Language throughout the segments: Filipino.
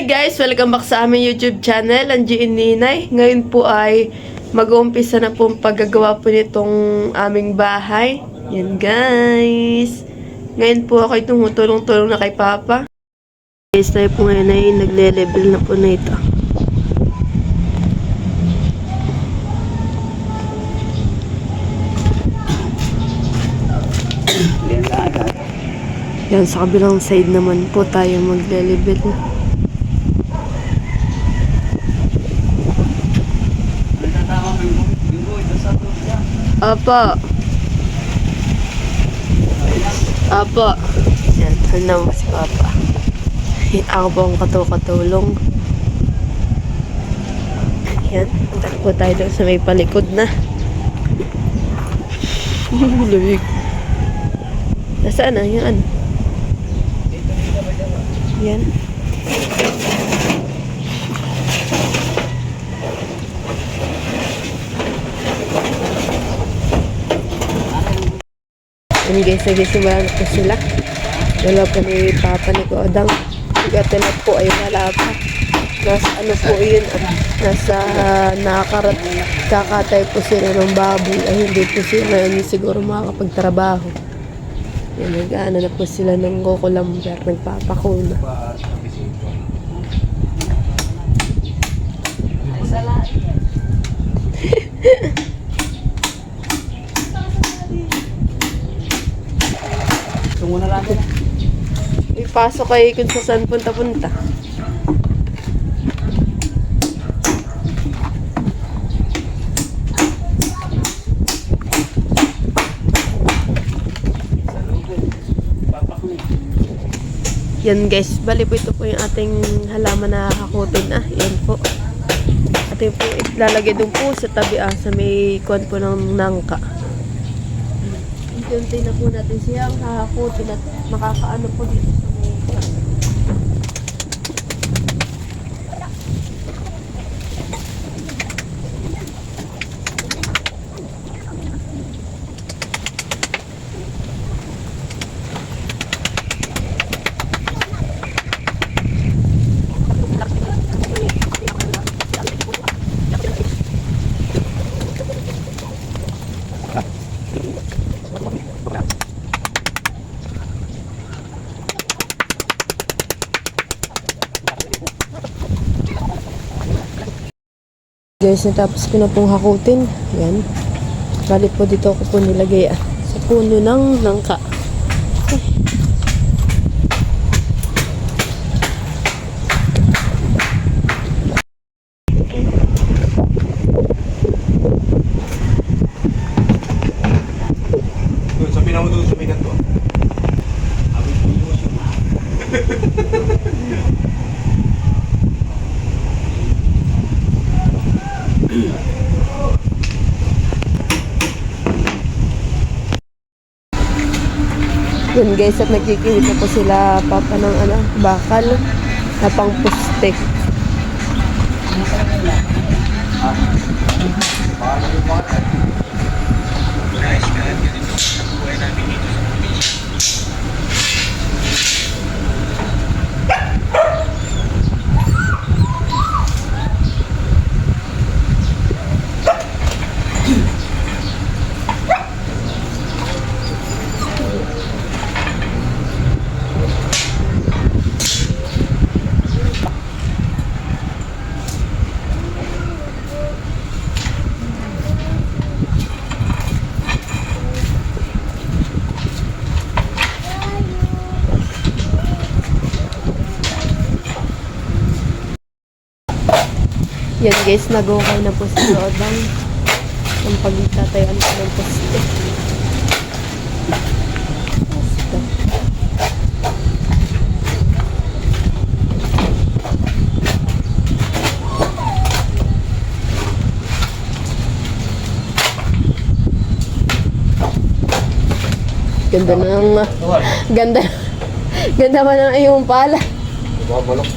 Hi guys! Welcome back sa aming YouTube channel, Angie and Ninay. Ngayon po ay mag-uumpisa na po ang paggagawa po nitong aming bahay. Yan guys! Ngayon po ako ay tumutulong-tulong na kay Papa. Guys, tayo po ngayon ay nagle-level na po na ito. Yan, sa kabilang side naman po tayo magle-level na. Apo. Apo. Yan, ano mo si Papa. Ako po ang katulong. Yan, punta po tayo doon sa may palikod na. Lamig. Nasaan na? Yan. Yan. Yan guys, nagsisimbahan po sila. Wala po ni Papa ni Kodang. Nagatelap po ay wala pa. Nasa ano po yun, nasa kakatay po sila ng baboy. Ay hindi po sila ngayon siguro makakapagtrabaho. Yan, nag-ano na po sila ng kukulamber, nagpapakuna. Muna lang sila. Ipasok kayo kung sa saan punta-punta. Yan guys, bali po ito po yung ating halaman na hakutin. Yan po. Ating po ilalagay doon po sa tabi sa may kuwan po ng nangka. Unti na po natin siyang hahakutin at makakaano po dito sa may guys, natapos ko na pong hakutin. Yan. Bali po dito ako po nilagay sa puno ng nangka. Sa pinaw doon sa may kanto. Abot mo mo siya. Yun guys, at nagkikita po sila Papa ng bakal na pang puste. Yan guys, nag-okay na po si Rodang ang pagtatayaan po ng poste. Ganda ba ng iyong pala? Balok.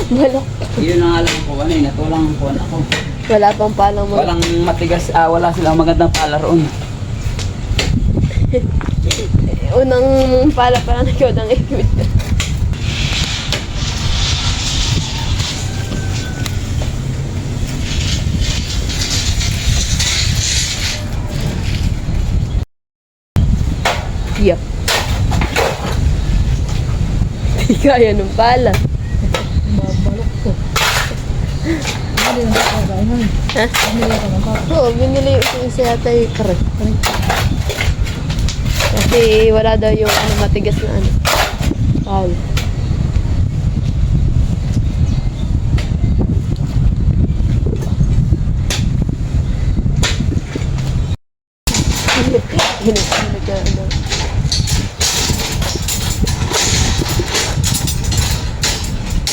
Balok. Yun ang alam ko, natulang po ako. Wala pang palang mga... Walang matigas, wala silang magandang pala roon. Unang pala pa lang ikaw ng equipment. Kaya nung pala. Babalok ko. Hindi na ako kainan. Ha? Hindi ako ng papa. Oo, binili yung isa yata yung karat. Kasi wala daw yung ano, matigas na ano. Pala. Hinig ka, ano.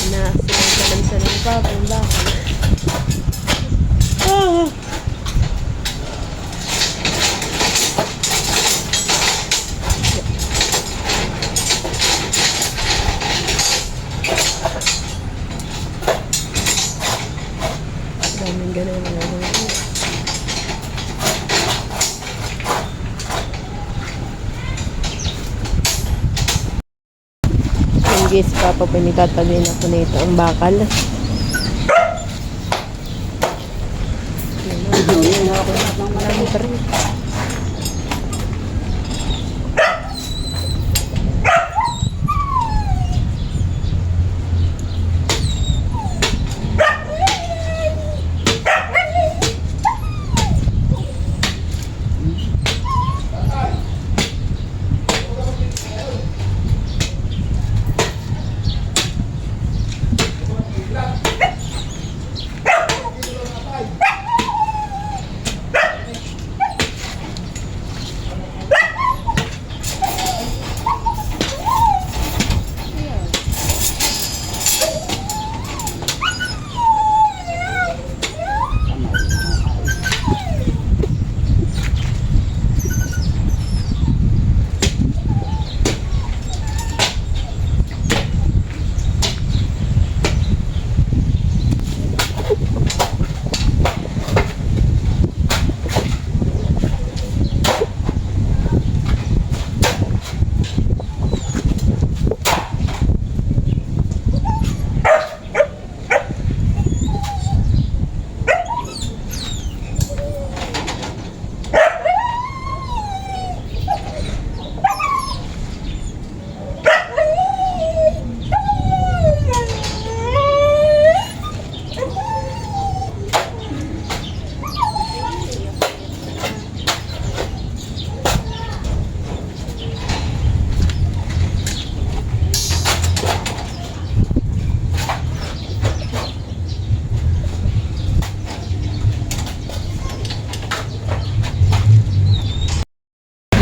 Na, sinagsalan pa, ang bakal. Ah! Daming ganun na lang. Yung guys, papa pinitatabi na po nito ang bakal. Marami pa rin.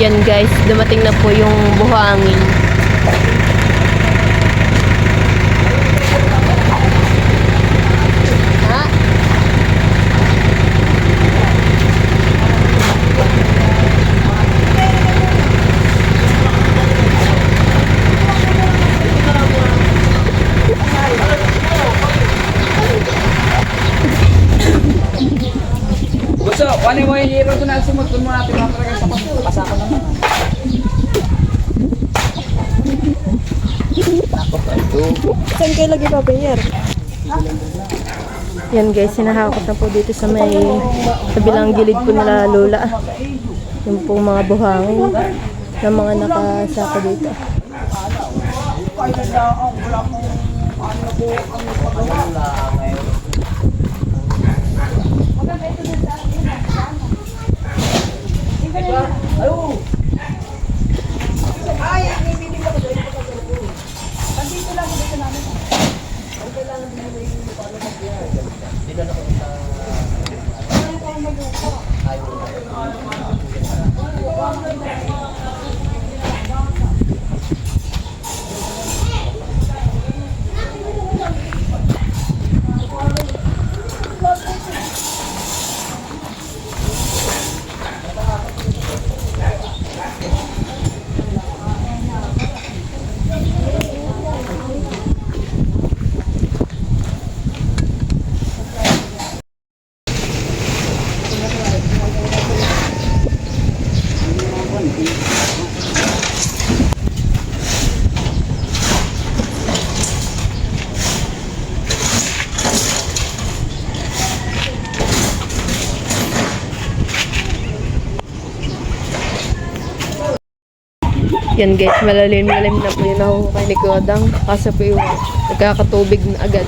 Yan guys, dumating na po yung buhangin. Ha? Gusto, ano mo yung hero doon na sumot doon mo natin mga sa pasakan naman. Saan kayo lagi pa, Pinyer? Yan guys, sinahakot na po dito sa may kabilang gilid po nila lola. Yung po mga buhangin na mga nakasaka dito. Yan guys, malalim-lalim na po yung nahuhukay ni Kodang. Kasi po yung nagkakatubig na agad.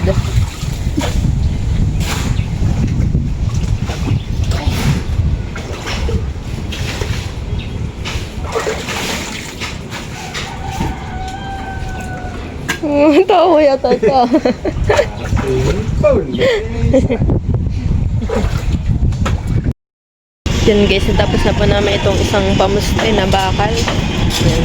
Tawa yata ka. Yan guys, natapos na po namin itong isang pamuste na bakal. Yan.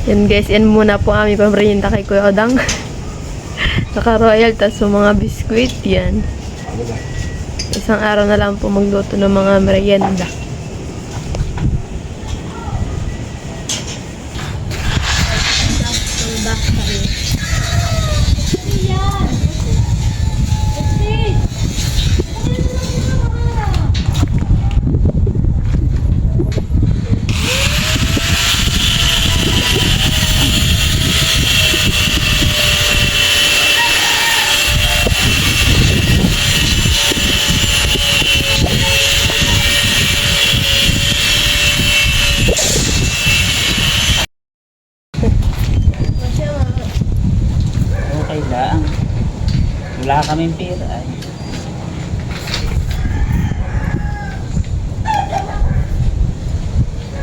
Yan guys, yan muna po aming pamerienda kay Kuya Odang. Naka-royal, tas yung mga biskuit, yan. Isang araw na lang po magluto ng mga merienda. Okay lang. Wala kaming pera ay.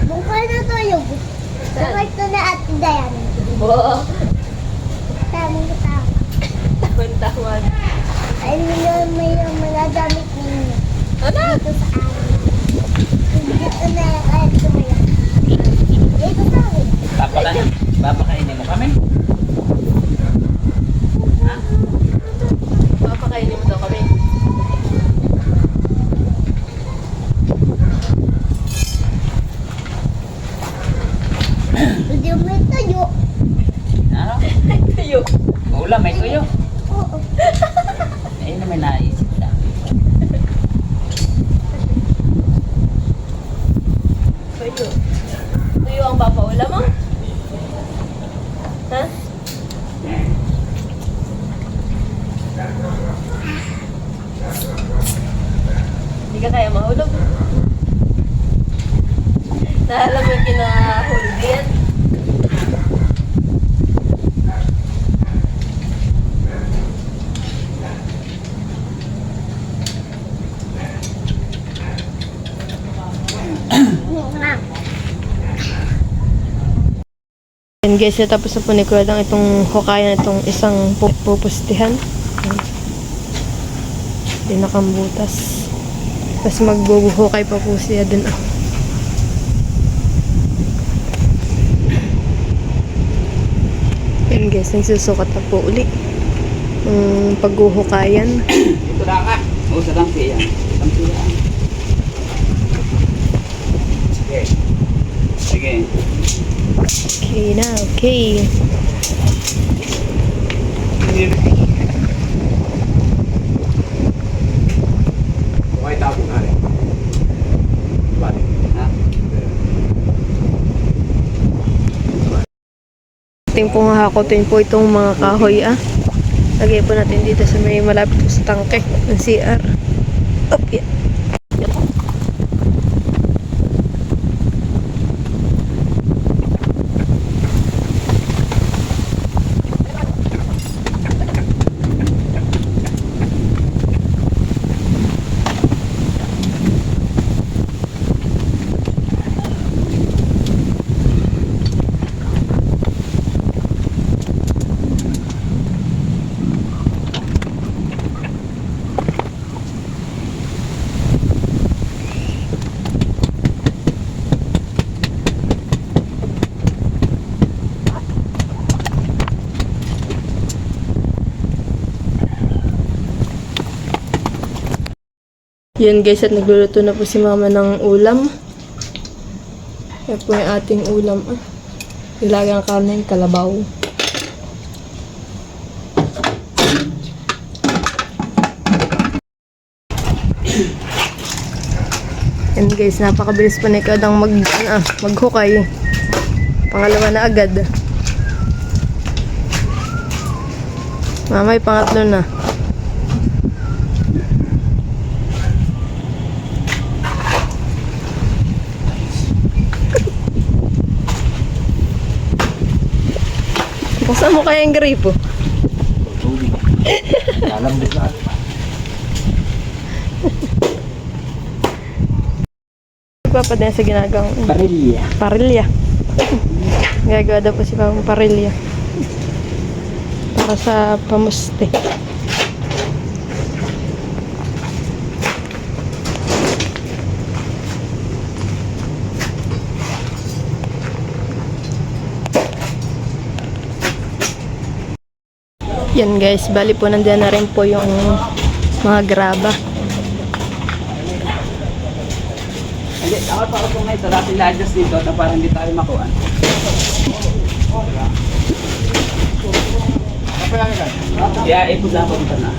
Bukay na tayo. Bukay to na at Dayan. Oo. Tamang tama. Kwentawan. Ay, may mga damit ninyo. Ano? Dito sa amin. Dito na kahit tumaya. Dito sa amin. Papakainin mo kami? Ha? Papakainin mo daw kami. Hindi may tayo. Ano? Tayo. Ulam, may tuyo. Oo. Ayun na may naisip lang. Tayo. Tayo ang papaula mo? Ha? Hindi ka kaya mahulog. Naalala mo yung kinahulog yan? Yan guys, tapos na po ni Kuya Dang itong hukayan, itong isang pupustihan. Pinakambutas. Tapos magbubuhukay pa po siya dun. Yan guys, nagsusukat na po uli. Paghuhukayan. Ito lang ka. Oo, sa dampi yan. Dampi yan. Sige. Sige. Okay na, okay. Okay, tapos na rin. Balik. Ha? Ating pong hahakotin po itong mga kahoy Lagay po natin dito sa may malapit po sa tangke ng CR. Up, yan. Yun guys, at nagluluto na po si mama ng ulam. Yan po yung ating ulam. Nilagang karne, kalabaw. Yan guys, napakabilis po na ikaw dang maghukay. Pangalawa na agad. Mamay, pangatlo na. Buksan mo kaya yung gripo. Tubig. Lalambot na. Papadala sa ginagawang Parilya. parilya. Gagawa daw po si Papang parilya. Para sa pamuste. Yan guys, bali po nandiyan na rin po yung mga graba. Hindi, dapat pa ako ngayon. Natin na-adjust dito na parang hindi tayo makuha. Yeah, ipod lang ako dito na.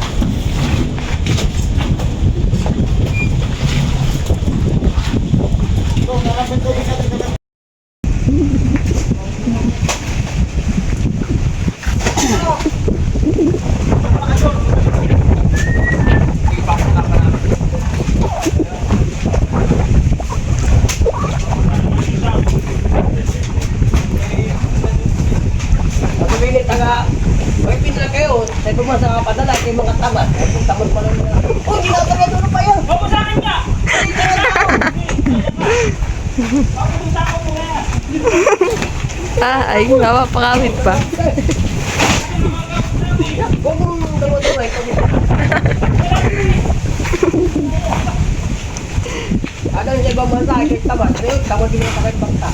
Pagpili taga, may pindra kayo. Sabi mo sa padala, kayo mga tamad. Kung tamad pa lang nila. Oh, ginataga doon pa yan. Huwag mo sa akin ka! Ay, napapakamit pa. Huwag mo dalawa-dalawa. Ano yung ibang bansa, kayo tamad. Kayo, tamad din ang sakit bangta.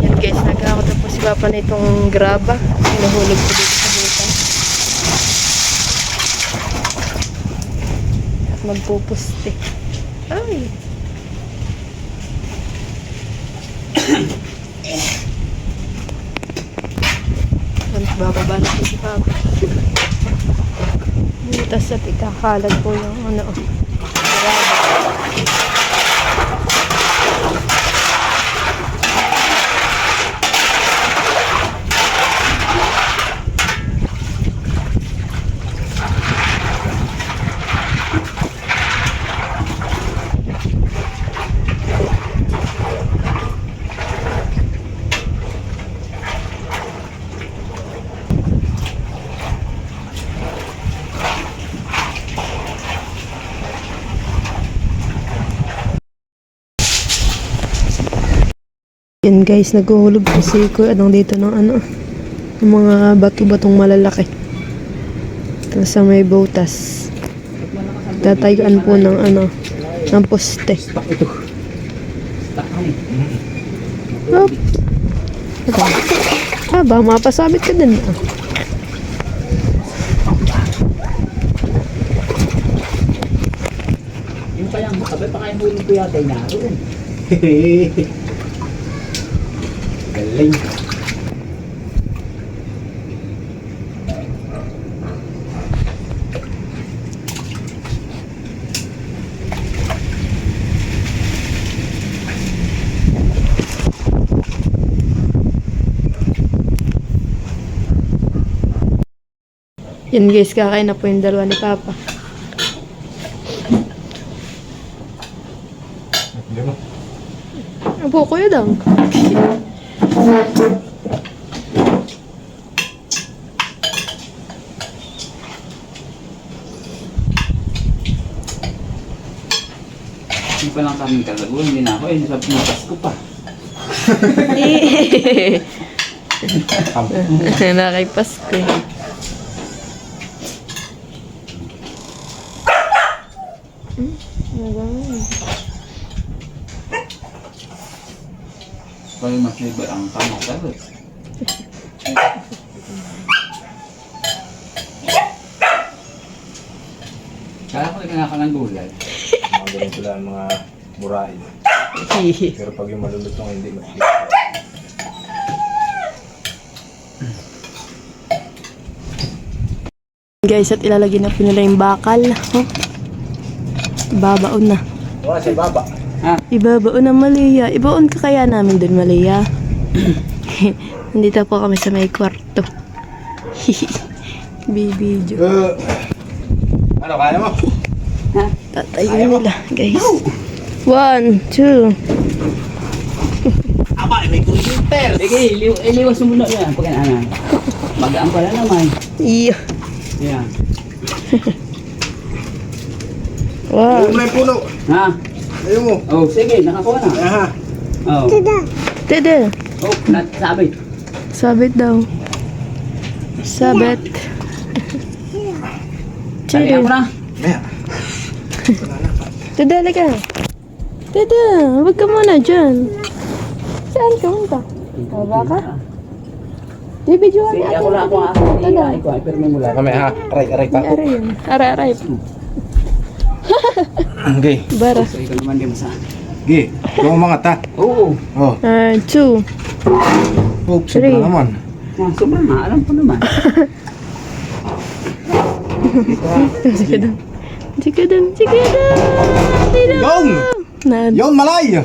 Yan guys, nagkakot na po si Papa na itong graba. Nahulog po dito sa buta. At magpupuste. Ay! Bababa na po si Papa. Butas at ikakalag po yung ano. Graba. Yan guys, naghuhulog po si Kuya Adong dito ng ano, ng mga bato-batong malalaki. Tapos sa may butas. Tatayuan po ng ano, ng poste. Ito. Takang. Hop. Aba, mapasabit ka din. Ah. Yung pa yung makabay pa kayo hulog ko yata yung naroon. Galing. Yan guys, kakain na po yung dalawa ni Papa. Abo, Kuya Dang. Hindi pa lang kami kalago, hindi na ako. Nasa pinutas ko pa. Nakaipasko eh. Kaya mas libre ang kamay talaga. Kaya ko rin ka ng gulay. Mga ganito lang ang mga murahin. Pero pag yung malulutong hindi masyadong. Guys, at ilalagay na po nila yung bakal. Oh. Babaon na. Wala siya baba. Ha? Ibabaon na Malia. Ibaon ka kaya namin dun, Malia. Nandito po kami sa may kwarto. Bibidyo. Ano, kaya mo? Ha? Tatayo nila, guys. 1, 2. Aba, may kuryente. Sige, iliwas mo muna yan. Pag ano. Magaan pala naman. Iya. Yan. Wow. May puno. Ha? Ayaw mo. Oh, sige, nakakuha na. Aha. Oh. Dede. Oh, sabit. Sabit daw. Sabit. Tali ako Dede. na. Maya. Dede, halika. Dede, huwag ka muna dyan. Saan ka punta? Baba ka? Bibidyoan Sige, natin. ako na ako. Tada. Ikaw, ay pirmi mo lang. Kami ha. Aray ka. Aray yun. Aray. Okay. Bara. So, ikaw naman di mo sa... Gi. Ito ang mga ta. Oo. Oh. 2. Oops. Three. Sobra naman. Sobra na. Alam ko naman. Sige daw. Sige daw. Sige daw. Yon! Yon, malay!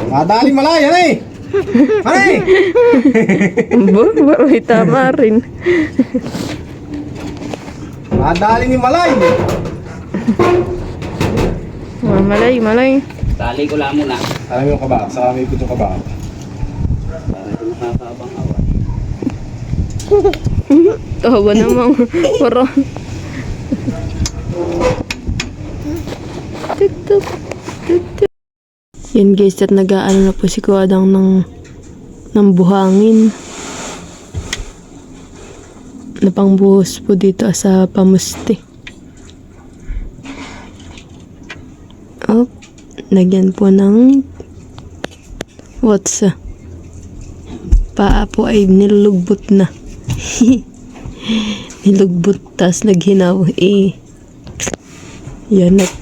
Madaling malay, ano eh? Ano eh? Baroy, tama rin. Madaling yung malay! Malay. Tali ko lang muna. Alam mo yung kabak, saka may ikot yung kabak. Para ito nakakabang awan. Tawa namang. Paro. Tuk. Yan guys, at nag-aano na po si Kuadang ng buhangin. Napangbuhos po dito sa pamusti. Oh, lagyan po ng what's paa po ay nilugbot na. Nilugbot, tas naghinaw. Yan at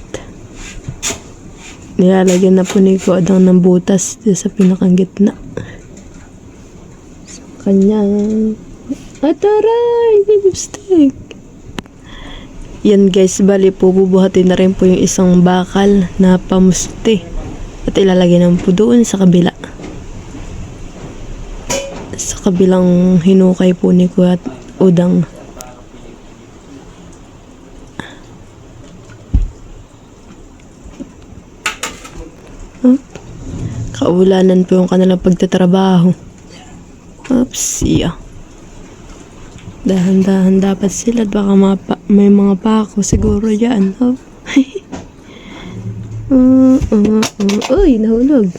nilalagyan na po ni Kuadang ng butas dito sa pinakang gitna. So, kanyang ataray, lipstick. Yan guys, bali po bubuhatin na rin po yung isang bakal na pamusti at ilalagay naman po doon sa kabila. Sa kabilang hinukay po ni Kuya Udang. Kaulanan po yung kanilang pagtatrabaho. Oops, yeah. Dahan-dahan dapat sila at baka may mga pako siguro dyan. Oh. Uy, nahulog.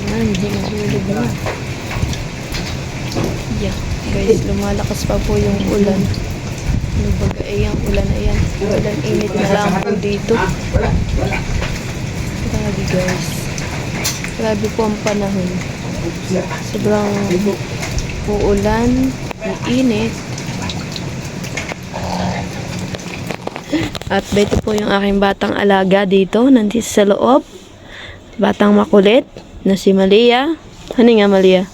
Yan, nahulog na. Yeah, guys, lumalakas pa po yung ulan. Nabaga ang ulan na yan. Ulan init na lang po dito. Grabe guys. Grabe po ang panahon. Sobrang uulan, init. At dito po yung aking batang alaga dito. Nandito sa loob. Batang makulit na si Malia. Ano nga Malia?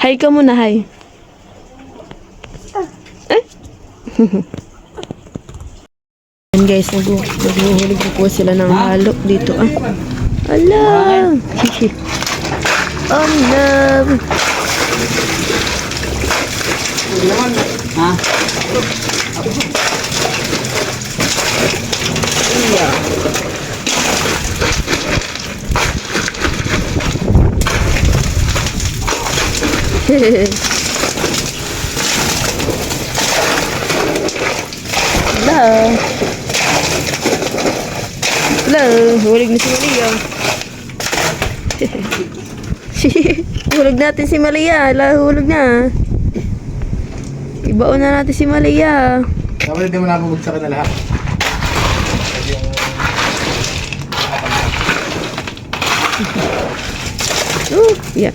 Hi ka muna, hi. Yan guys, naghuhulog po sila ng halo dito Ala! Love! Ha? Hello, hulig na si Malia. Hulog natin si Malia. Hala, hulog na. Ibaon na natin si Malia. Dapat hindi mo nabubagsakan na lahat. Yeah. Yeah.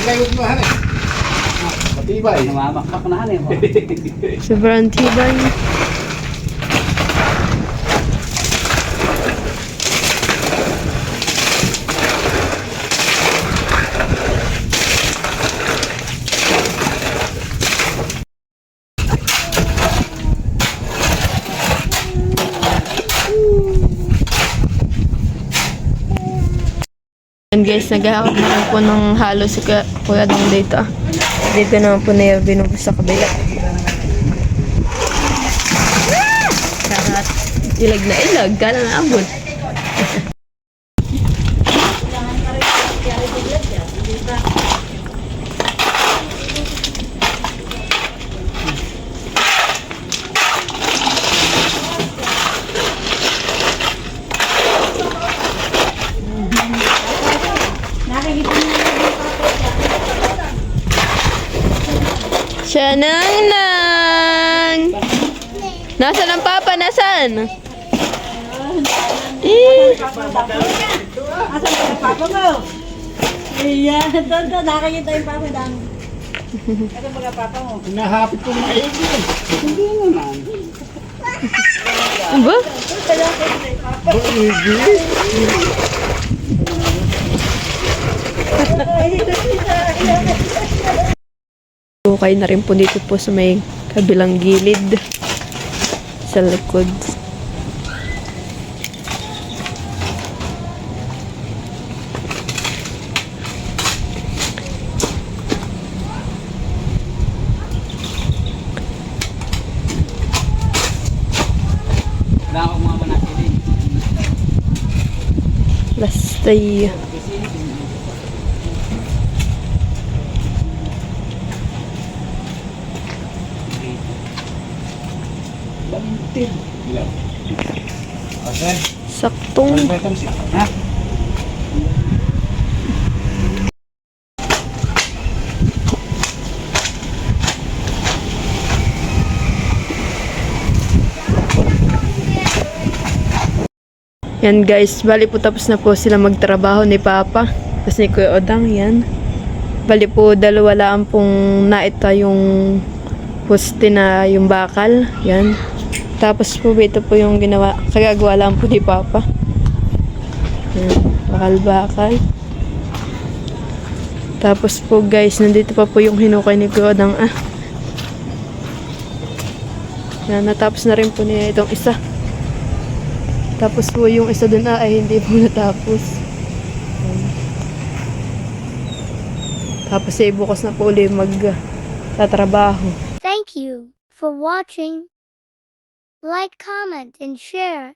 Layot mo, hanay. Matibay. Namamakak na han eh. Sobrang tibay. And guys, naghahakot na rin po ng halo si Kuya Dong dito. Dito naman po na binubos sa kabila. Karat, ilag na ilag, kala na abot. Siya nang. Nasaan ang papa? Nasaan? Eh. Asan ang papa mo? Ayan, doon, nakakita yung papa dang. Ano mga papa mo? Nahapit ko maigi. Hindi naman. Ba? Okay na rin po dito po sa may kabilang gilid sa likod. Wala akong mga manakilin. Lastay. Balintin. Ilan? Okay. Saktong. Ha? Yan guys, bali po tapos na po sila magtrabaho ni Papa. Tapos ni Kuya Odang, yan. Bali po dalawa lang pong naita yung poste na yung bakal. Yan. Tapos po ito po yung ginawa, kagagawa lang po ni Papa. Yan, bakal-bakal. Tapos po guys, nandito pa po yung hinukay ni Kuya Odang. Yan, natapos na rin po niya itong isa. Tapos po yung isa dun ay hindi po natapos. Tapos ay bukas na po ulit tatrabaho. Thank you for watching. Like, comment, and share.